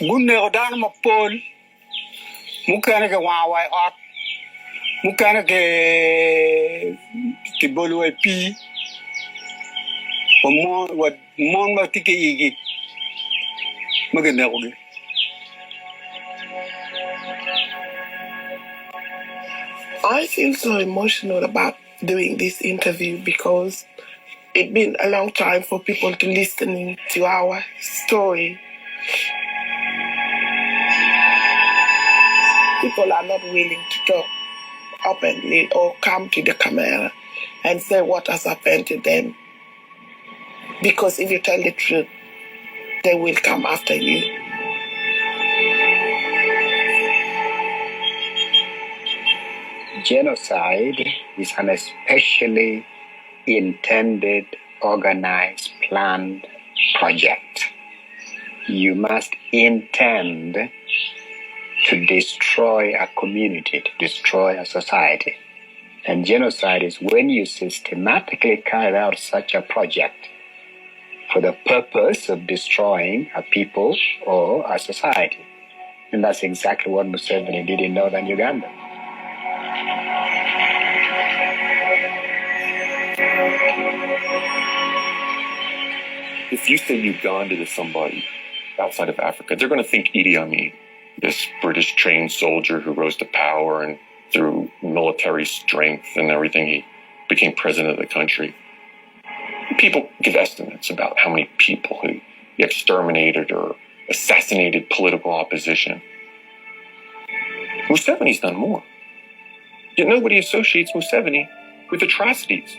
gunne odan ma pol mukane ke wawai ot mukane ke bolu pi what mon ma tike yigi magane ko ge. I feel so emotional about doing this interview because it's been a long time for people to listen to our story. People are not willing to talk openly or come to the camera and say what has happened to them. Because if you tell the truth, they will come after you. Genocide is an especially intended, organized, planned project. You must intend to destroy a community, to destroy a society. And genocide is when you systematically carry out such a project for the purpose of destroying a people or a society. And that's exactly what Museveni did in Northern Uganda. If you say Uganda to somebody outside of Africa, they're going to think Idi Amin, this British trained soldier who rose to power and through military strength and everything, he became president of the country. People give estimates about how many people he exterminated or assassinated political opposition. Museveni's done more. Yet nobody associates Museveni with atrocities.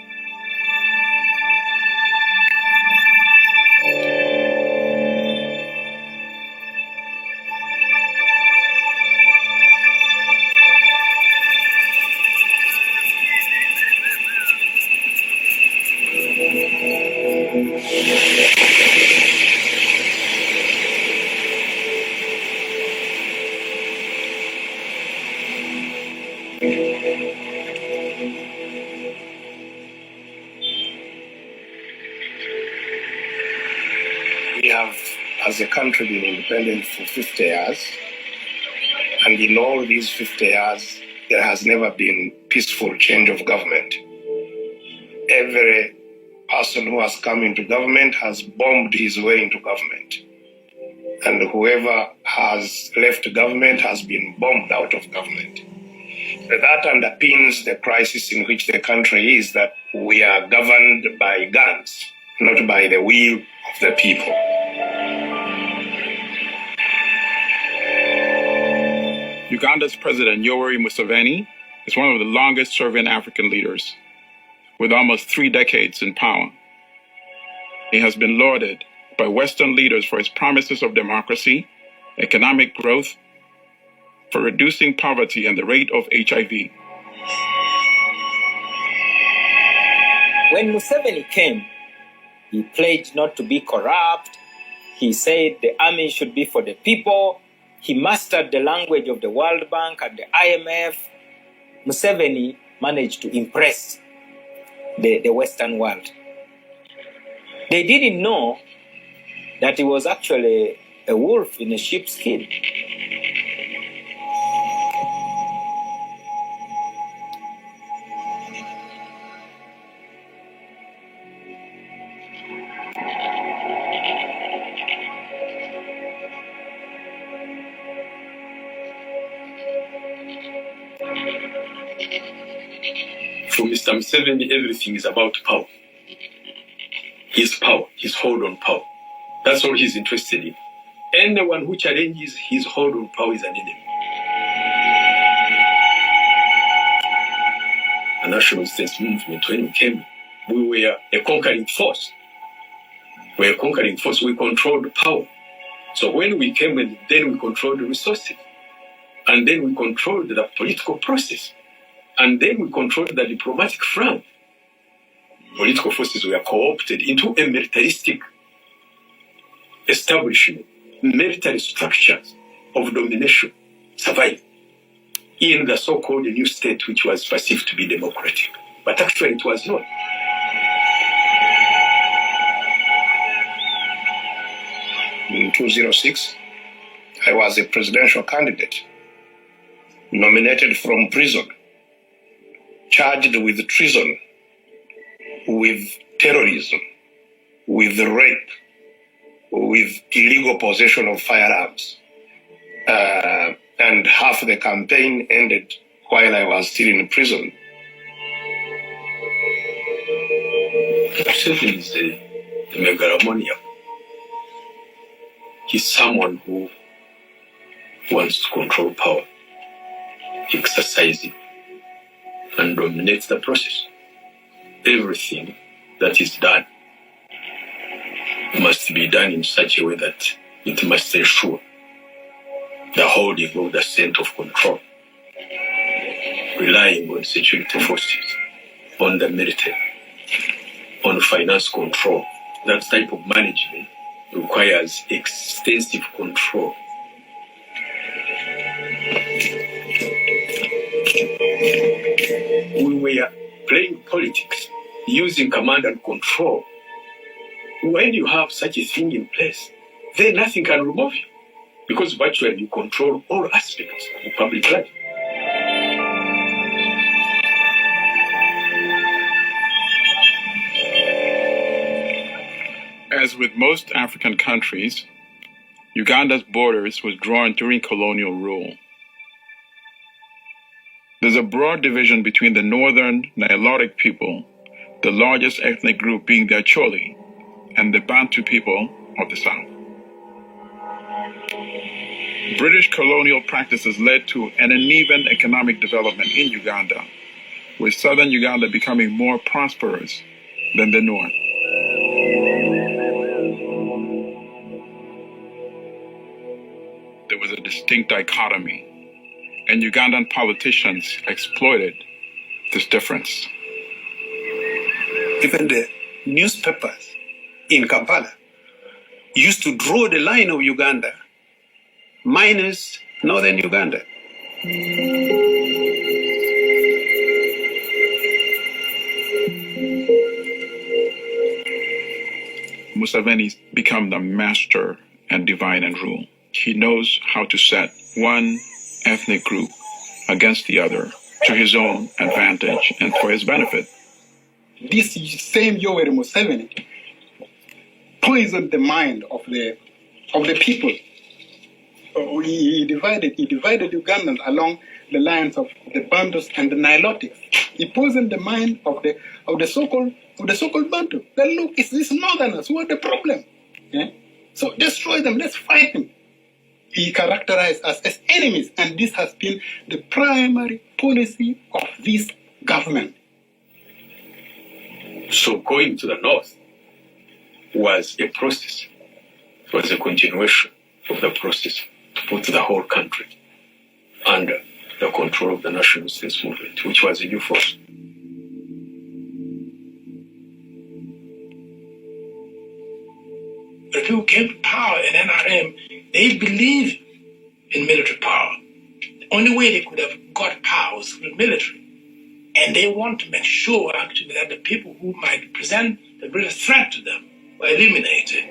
We have, as a country, been independent for 50 years. And in all these 50 years, there has never been peaceful change of government. Every person who has come into government has bombed his way into government. And whoever has left government has been bombed out of government. That underpins the crisis in which the country is, that we are governed by guns, not by the will of the people. Uganda's President Yoweri Museveni is one of the longest-serving African leaders, with almost 3 decades in power. He has been lauded by Western leaders for his promises of democracy, economic growth, for reducing poverty and the rate of HIV. When Museveni came, he pledged not to be corrupt. He said the army should be for the people. He mastered the language of the World Bank and the IMF. Museveni managed to impress the Western world. They didn't know that he was actually a wolf in a sheep's skin. For Mr. Museveni, everything is about power. His power, his hold on power. That's all he's interested in. Anyone who challenges his hold on power is an enemy. A national resistance movement, when we came, we were a conquering force. We were a conquering force. We controlled power. So when we came, and then we controlled the resources. And then we controlled the political process. And then we controlled the diplomatic front. Political forces were co-opted into a militaristic establishment, military structures of domination survived in the so-called new state, which was perceived to be democratic. But actually it was not. In 2006, I was a presidential candidate, nominated from prison, charged with treason, with terrorism, with rape, with illegal possession of firearms. And half the campaign ended while I was still in prison. Museveni is a megalomaniac. He's someone who wants to control power, exercise it, and dominates the process. Everything that is done must be done in such a way that it must ensure the holding of the center of control, relying on security forces, on the military, on finance control. That type of management requires extensive control. We were playing politics, using command and control. When you have such a thing in place, then nothing can remove you, because virtually you control all aspects of public life. As with most African countries, Uganda's borders was drawn during colonial rule. There's a broad division between the northern Nilotic people, the largest ethnic group being the Acholi, and the Bantu people of the south. British colonial practices led to an uneven economic development in Uganda, with southern Uganda becoming more prosperous than the north. There was a distinct dichotomy, and Ugandan politicians exploited this difference. Even the newspapers in Kampala used to draw the line of Uganda minus Northern Uganda. Museveni's become the master and divide and rule. He knows how to set one ethnic group against the other to his own advantage and for his benefit. This same Yoweri Museveni poisoned the mind of the people. He divided Ugandans along the lines of the Bantus and the Nilotics. He poisoned the mind of the so-called Bantu. That look, it's these northerners who are the problem. Yeah? So destroy them, let's fight them. He characterized us as enemies, and this has been the primary policy of this government. So going to the north was a process. It was a continuation of the process to put the whole country under the control of the National States Movement, which was a new force. The people came to power in NRM, they believe in military power. The only way they could have got power was with military. And they want to make sure, actually, that the people who might present the greatest threat to them were eliminated.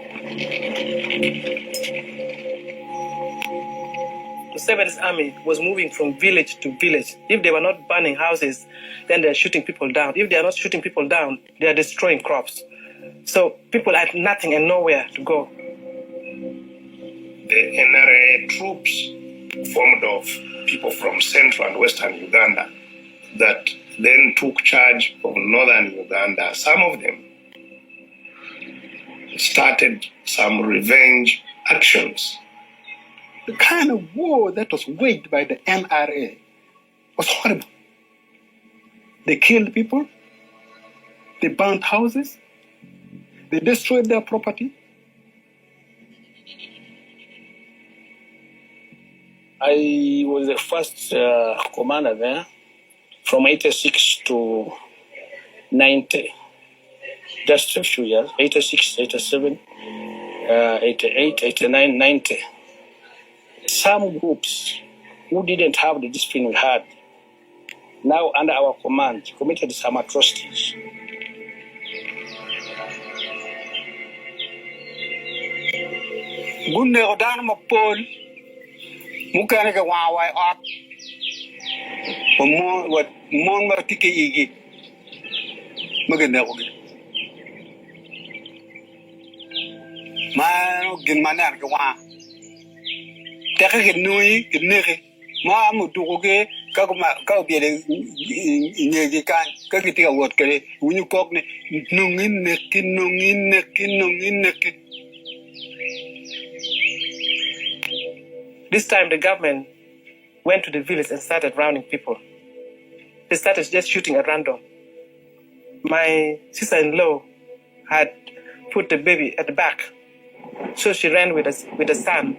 Museveni's army was moving from village to village. If they were not burning houses, then they're shooting people down. If they are not shooting people down, they are destroying crops. So people had nothing and nowhere to go. The NRA troops formed of people from central and western Uganda that then took charge of northern Uganda. Some of them started some revenge actions. The kind of war that was waged by the NRA was horrible. They killed people, they burnt houses, they destroyed their property. I was the first commander there from 86 to 90. Just a few years, 86, 87, 88, 89, 90. Some groups who didn't have the discipline we had, now under our command, committed some atrocities. Gunne Odanmo Paul Mukana ka wa up. What mon martike igi. Maganda ko. Ma gin manar ka wa. Taka ke nui ke nere. Ma mu du ko ke ka bi le nyegi kan ka ke tika wot kare unyu kok ne nungin neki. This time the government went to the village and started rounding people. They started just shooting at random. My sister-in-law had put the baby at the back, so she ran with the son.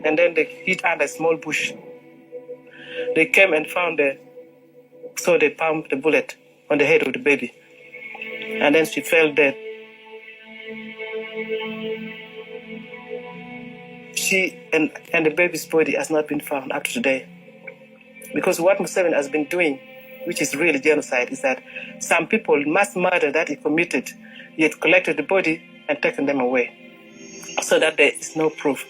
And then they hit under a small bush. They came and so they pumped the bullet on the head of the baby. And then she fell dead. She and the baby's body has not been found up to today. Because what Museveni has been doing, which is really genocide, is that some people mass murder that he committed, yet collected the body and taken them away, so that there is no proof.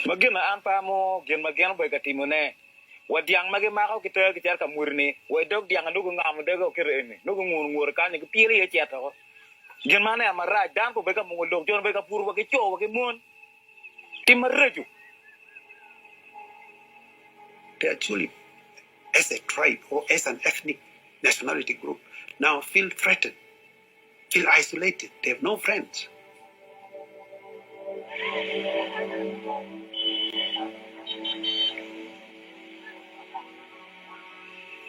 Magina ampa mo gen magian boy katimone wadiang magi mako kita kitar kamurni wedok diang nugo ngam dego kirene nugo ngur kan ke piri ye chata ko gen mane amara dan ko bega mo lok jon bega purwa ke cho ke mon timarreju. They actually, as a tribe or as an ethnic nationality group, now feel threatened, feel isolated. They have no friends.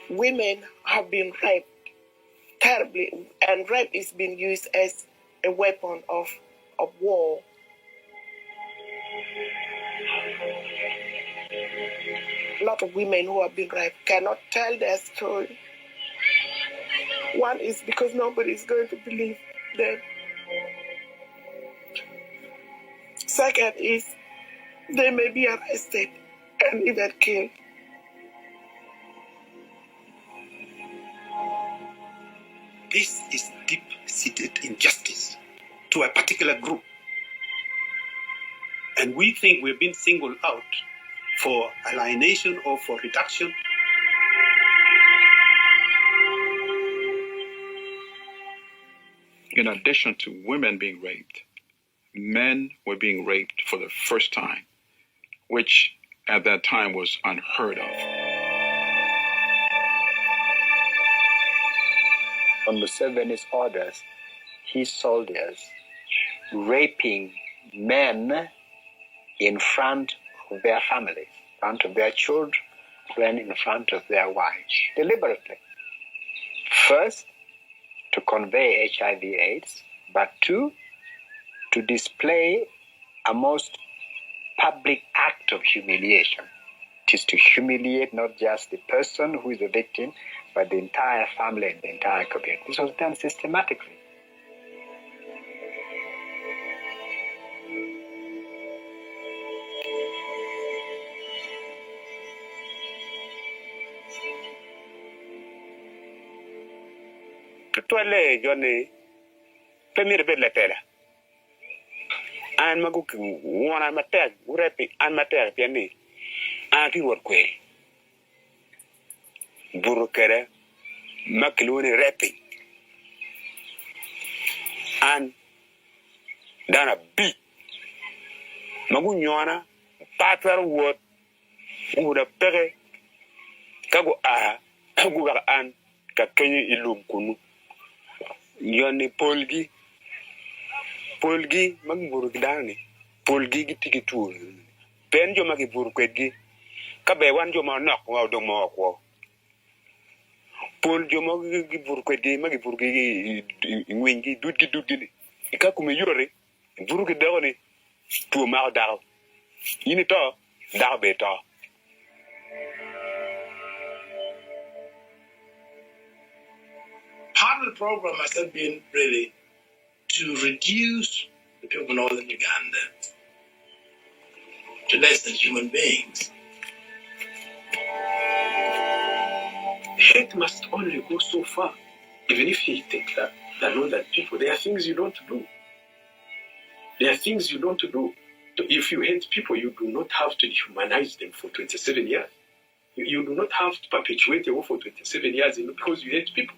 Women have been raped terribly, and rape is being used as a weapon of war. A lot of women who have been raped cannot tell their story. One is because nobody is going to believe them. Second is they may be arrested and even killed. This is deep-seated injustice to a particular group. And we think we've been singled out for alienation or for reduction. In addition to women being raped, men were being raped for the first time, which at that time was unheard of. On Museveni's orders, his soldiers raping men in front of their families, in front of their children, in front of their wives, deliberately. First, to convey HIV/AIDS, but two, to display a most public act of humiliation. It is to humiliate not just the person who is the victim, but the entire family and the entire community. This was done systematically. Tuale Johnny Premier Belletela. And Maguk one amateur, rapping amateur piani. And he would query. Burukere, Makaluni rapping. And done a beat. Magunyana, Patra word, who would have pere, Kago Aguga and Kakeni Ilum Kunu. Yoni Polgi Magburgdani, Polgi Tikitur. Penjo Magiburquegi, Kabe one Joma knock out the more. Paul Jomo Burquedi, Magiburgi, Wingy, Dudgi, Ikakumi Yuri, Burgidoni, to Maldao. Inito, Darbeta. Part of the program has not been really to reduce the people of Northern Uganda to less than human beings. Hate must only go so far. Even if you take that northern people, there are things you don't do. There are things you don't do. If you hate people, you do not have to dehumanize them for 27 years. You do not have to perpetuate a war for 27 years because you hate people.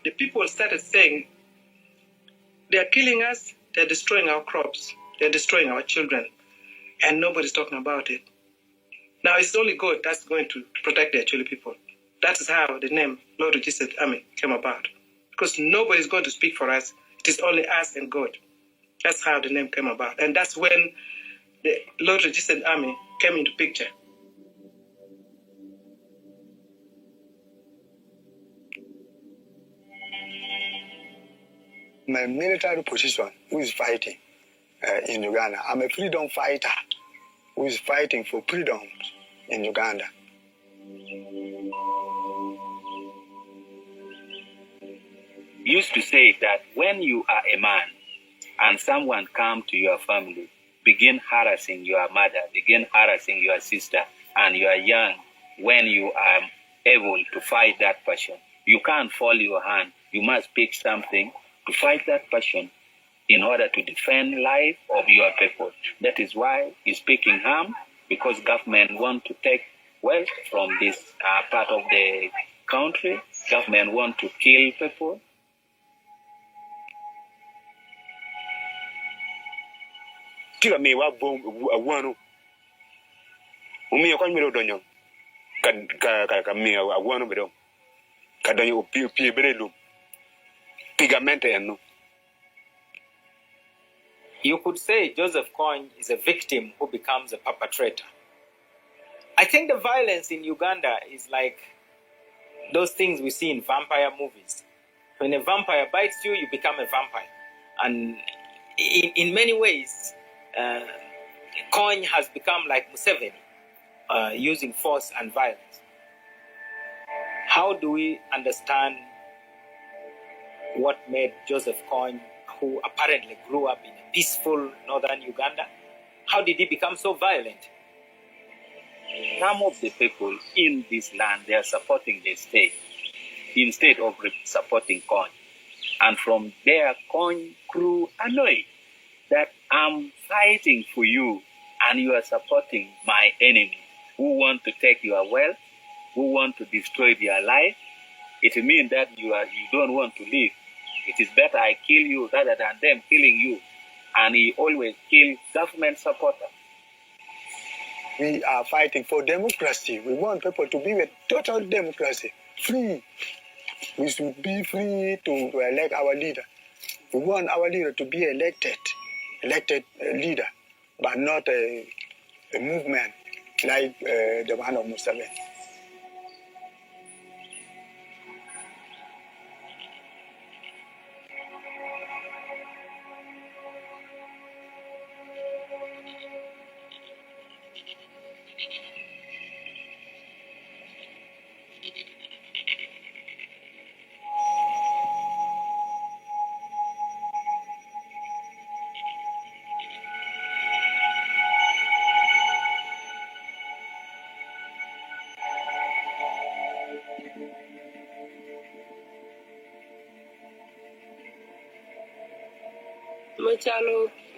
The people started saying, they are killing us, they're destroying our crops, they're destroying our children, and nobody's talking about it. Now it's only God that's going to protect the Acholi people. That is how the name Lord Registered Army came about. Because nobody's going to speak for us. It is only us and God. That's how the name came about. And that's when the Lord Registered Army came into picture. My military position, who is fighting in Uganda. I'm a freedom fighter who is fighting for freedom in Uganda. Used to say that when you are a man and someone come to your family, begin harassing your mother, begin harassing your sister, and you are young, when you are able to fight that person, you can't fold your hand. You must pick something to fight that person in order to defend life of your people. That is why he's picking harm, because government want to take wealth from this part of the country. Government want to kill people. Tiga me wa bom awanu umi yakon mi do nyon ka me awanu be do ka danyo pi berelu pigamente enu. You could say Joseph Kony is a victim who becomes a perpetrator. I think the violence in Uganda is like those things we see in vampire movies. When a vampire bites you, you become a vampire. And in many ways, Kony has become like museveni, using force and violence. How do we understand what made Joseph Kony, who apparently grew up in a peaceful northern Uganda, how did he become so violent? Some of the people in this land, they are supporting the state instead of supporting Kony. And from there, Kony grew annoyed that I'm fighting for you and you are supporting my enemy who want to take your wealth, who want to destroy your life. It means that you don't want to live. It is better I kill you rather than them killing you. And he always kills government supporters. We are fighting for democracy. We want people to be with total democracy, free. We should be free to elect our leader. We want our leader to be elected leader, but not a movement like the one of Museveni.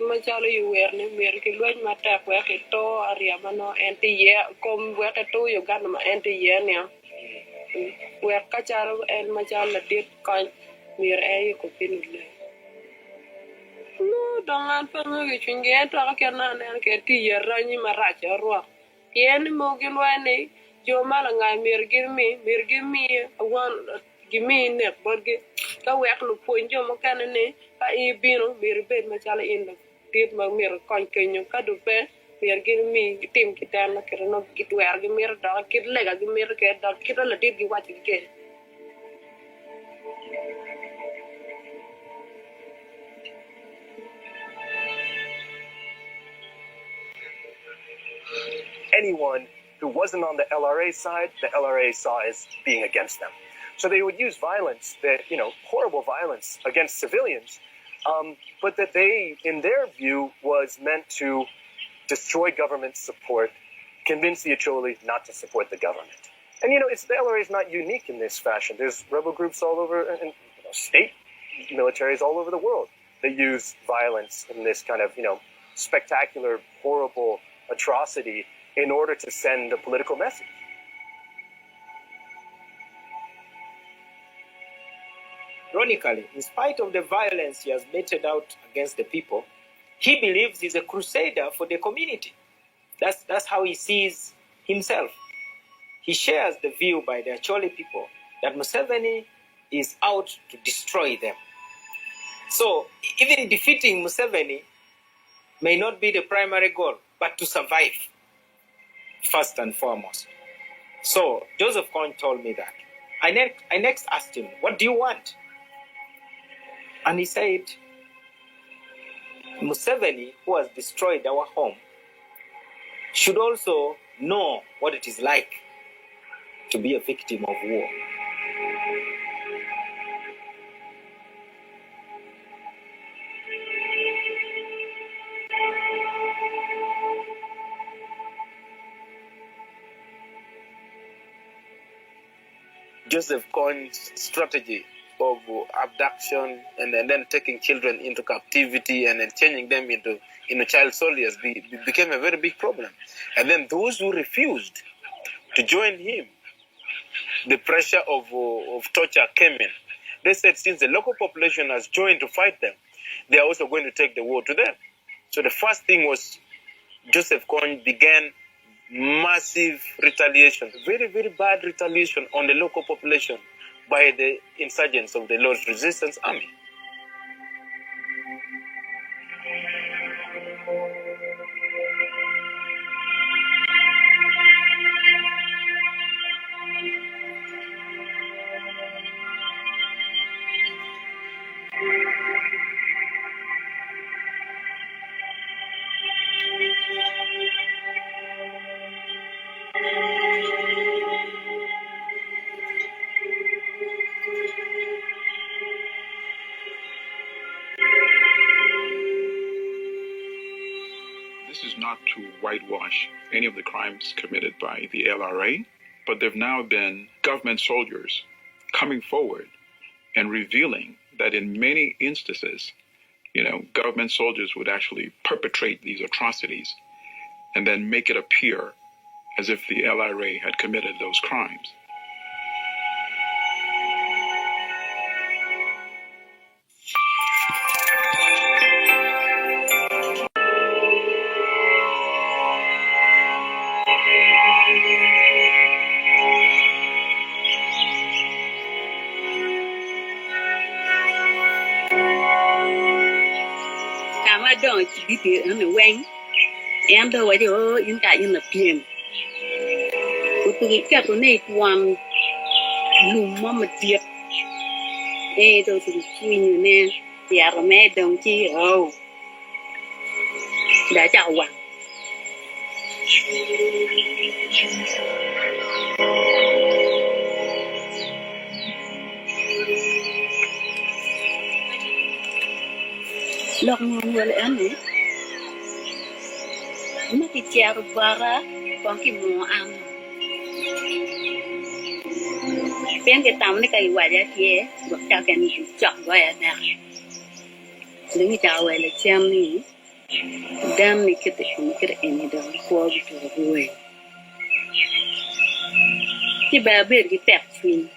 Machalo yu wer ni mer ki lweny matek we ki to ariama no enti ye kom we ki to Uganda ma enti ye ni we ka chalo en machalo dit kan mer e ko pinule no dongan pa ngi chinge to ka na ne ke ti ye ranyi maracha ro yen mo gi lweny jo mala ngai mer gi mi wan gi mi ne bodgi ka we lu ponjo mo kanene pa I bino mir bed machala in dit mag mir kon kenyo ka du pe mir gi mi tim kitan la kerno git wer gi mir da kit lega gi mir ke da kit la dit gi wach gi Anyone who wasn't on the LRA side, the LRA saw as being against them. So they would use violence, horrible violence against civilians, but that they, in their view, was meant to destroy government support, convince the Acholi not to support the government. And, the LRA is not unique in this fashion. There's rebel groups all over, and state militaries all over the world that use violence in this kind of, spectacular, horrible atrocity in order to send a political message. Ironically, in spite of the violence he has meted out against the people, he believes he's a crusader for the community. That's how he sees himself. He shares the view by the Acholi people that Museveni is out to destroy them. So even defeating Museveni may not be the primary goal, but to survive, first and foremost. So Joseph Kony told me that. I next asked him, what do you want? And he said, Museveni, who has destroyed our home, should also know what it is like to be a victim of war. Joseph Kony's strategy of abduction and then taking children into captivity and then changing them into child soldiers became a very big problem. And then those who refused to join him, the pressure of torture came in. They said since the local population has joined to fight them, they are also going to take the war to them. So the first thing was Joseph Kony began massive retaliation, very, very bad retaliation on the local population by the insurgents of the Lord's Resistance Army. This is not to whitewash any of the crimes committed by the LRA, but there have now been government soldiers coming forward and revealing that in many instances, government soldiers would actually perpetrate these atrocities and then make it appear as if the LRA had committed those crimes. Don't be on the wing, and the way you got in the PM. We get to make one Lumama dear. Eh, those are the queen, the Aramay don't see. Oh, that's our one. Look, well, Annie. Maki tiaru bara, konki mo am. Pen ke tamne kai waja tie, bakta kan chak waya na. Lengi tawa le chamni, dam ni kete shumikir eni da ko bitu ruwe. Ti ba ber ki tek twin.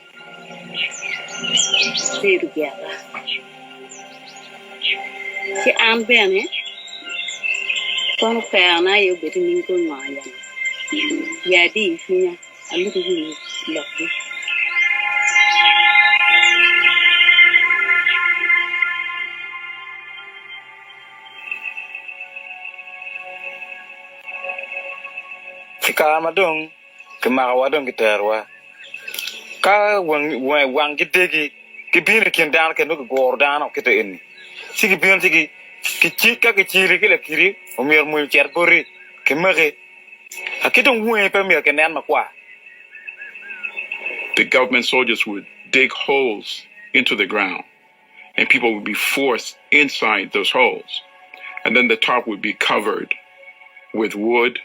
Seru biara. Si am bene. Con na yo beti min ko ngaya. Ya di finya, alu ko ni lokki. Ka madong, ke ma wadong giterwa. Ka wang gidegi ki bin ken dan ke no gor dan ke to en sigi bin sigi ki chi ka ki chiri ki la kiri o mer mu cher gori ke mere akito ngwe pe mer ke nan makwa. The government soldiers would dig holes into the ground, and people would be forced inside those holes. And then the top would be covered with wood,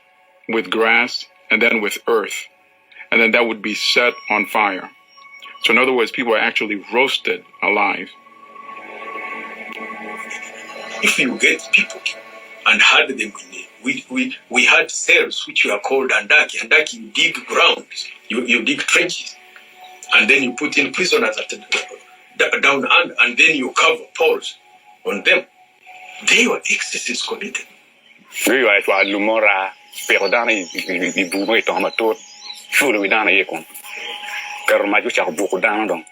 with grass, and then with earth. And then that would be set on fire. So in other words, people are actually roasted alive. If you get people and hide them we had cells which were called andaki. Andaki, you dig ground, you dig trenches, and then you put in prisoners down under, and then you cover poles on them. They were excesses committed. Oui, ouais, toi, l'humora, perdana, il bourre, ton amateur, fou le vidana, y est con. Car ma tu char beaucoup dans donc.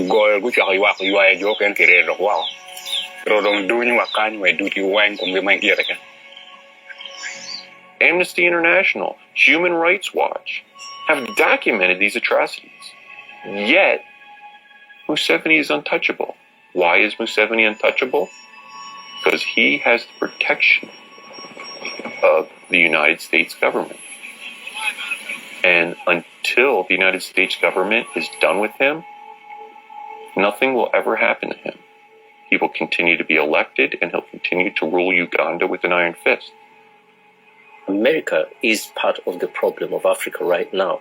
Goal, tu char yuak, yuak, joke, and kere, le roi. Rodon doing wakan, we do you wine, come my ear again. Amnesty International, Human Rights Watch have documented these atrocities. Yet, Museveni is untouchable. Why is Museveni untouchable? Because he has the protection of the United States government. And until the United States government is done with him, nothing will ever happen to him. He will continue to be elected, and he'll continue to rule Uganda with an iron fist. America is part of the problem of Africa right now.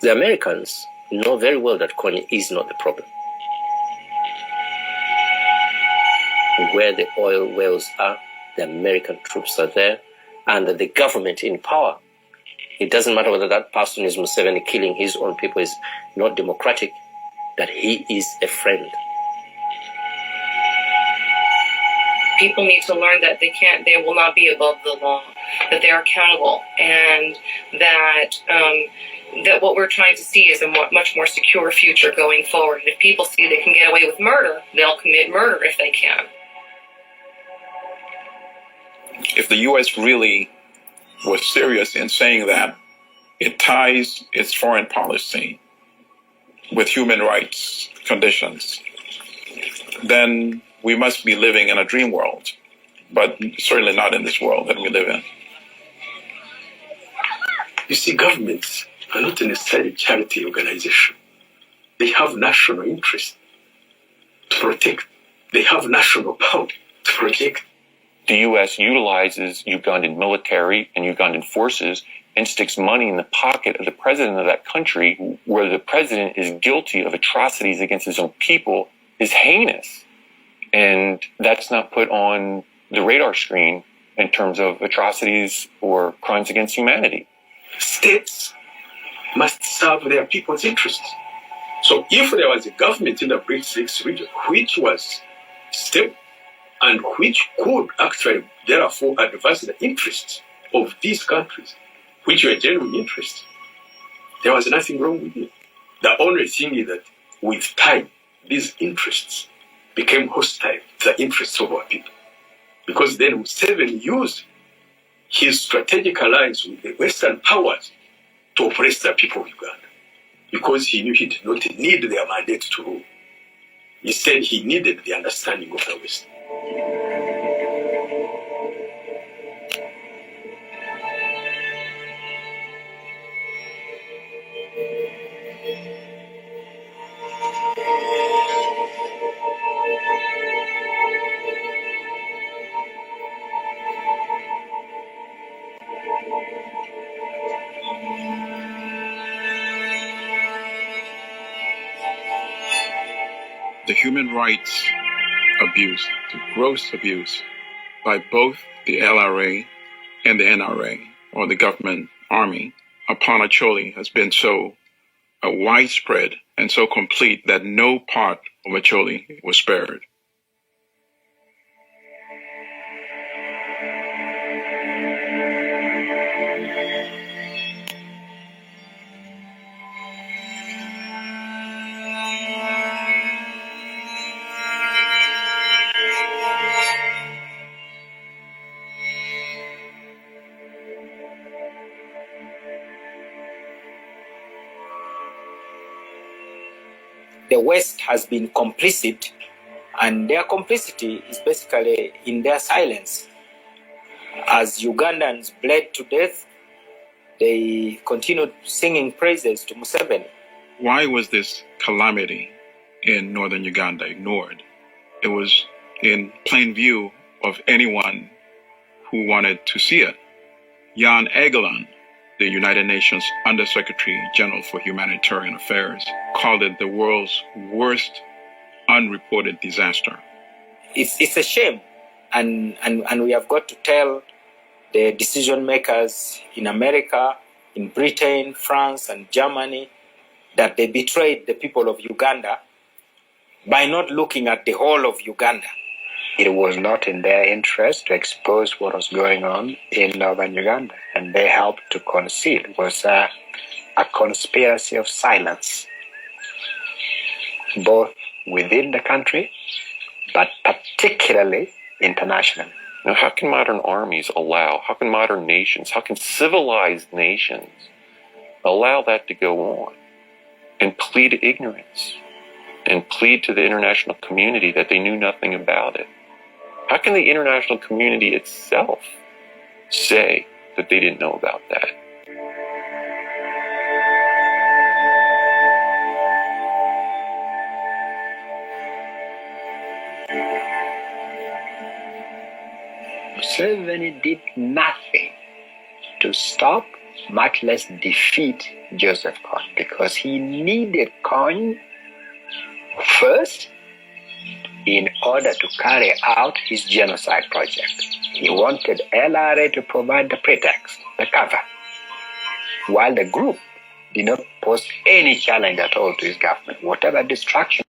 The Americans know very well that Kony is not the problem. Where the oil wells are, the American troops are there, and the government in power. It doesn't matter whether that person is Museveni killing his own people is not democratic, that he is a friend. People need to learn that they will not be above the law, that they are accountable, and that what we're trying to see is a much more secure future going forward. And if people see they can get away with murder, they'll commit murder if they can. If the U.S. really was serious in saying that it ties its foreign policy with human rights conditions, then we must be living in a dream world, but certainly not in this world that we live in. You see, governments are not necessarily charity organizations. They have national interest to protect. They have national power to project. The U.S. utilizes Ugandan military and Ugandan forces and sticks money in the pocket of the president of that country, where the president is guilty of atrocities against his own people, is heinous. And that's not put on the radar screen in terms of atrocities or crimes against humanity. States must serve their people's interests. So if there was a government in the BRICS region which was stable and which could actually therefore advance the interests of these countries, which were genuine interests, there was nothing wrong with it. The only thing is that with time, these interests became hostile to the interests of our people. Because then Museveni used his strategic alliance with the Western powers to oppress the people of Uganda. Because he knew he did not need their mandate to rule. Instead, he needed the understanding of the West. The human rights abuse, the gross abuse by both the LRA and the NRA, or the government army, upon Acholi has been so widespread and so complete that no part of Acholi was spared. the West has been complicit, and their complicity is basically in their silence. As Ugandans bled to death, they continued singing praises to Museveni. Why was this calamity in northern Uganda ignored? It was in plain view of anyone who wanted to see it. Jan Egeland, the United Nations Undersecretary General for Humanitarian Affairs, called it the world's worst unreported disaster. It's a shame, and we have got to tell the decision makers in America, in Britain, France, and Germany that they betrayed the people of Uganda by not looking at the whole of Uganda. It was not in their interest to expose what was going on in Northern Uganda, and they helped to conceal. It was a conspiracy of silence, both within the country, but particularly internationally. Now, how can modern armies how can modern nations, how can civilized nations allow that to go on and plead ignorance and plead to the international community that they knew nothing about it? How can the international community itself say that they didn't know about that? Museveni did nothing to stop, much less defeat Joseph Kony, because he needed Kony first in order to carry out his genocide project. He wanted LRA to provide the pretext, the cover, while the group did not pose any challenge at all to his government. Whatever destruction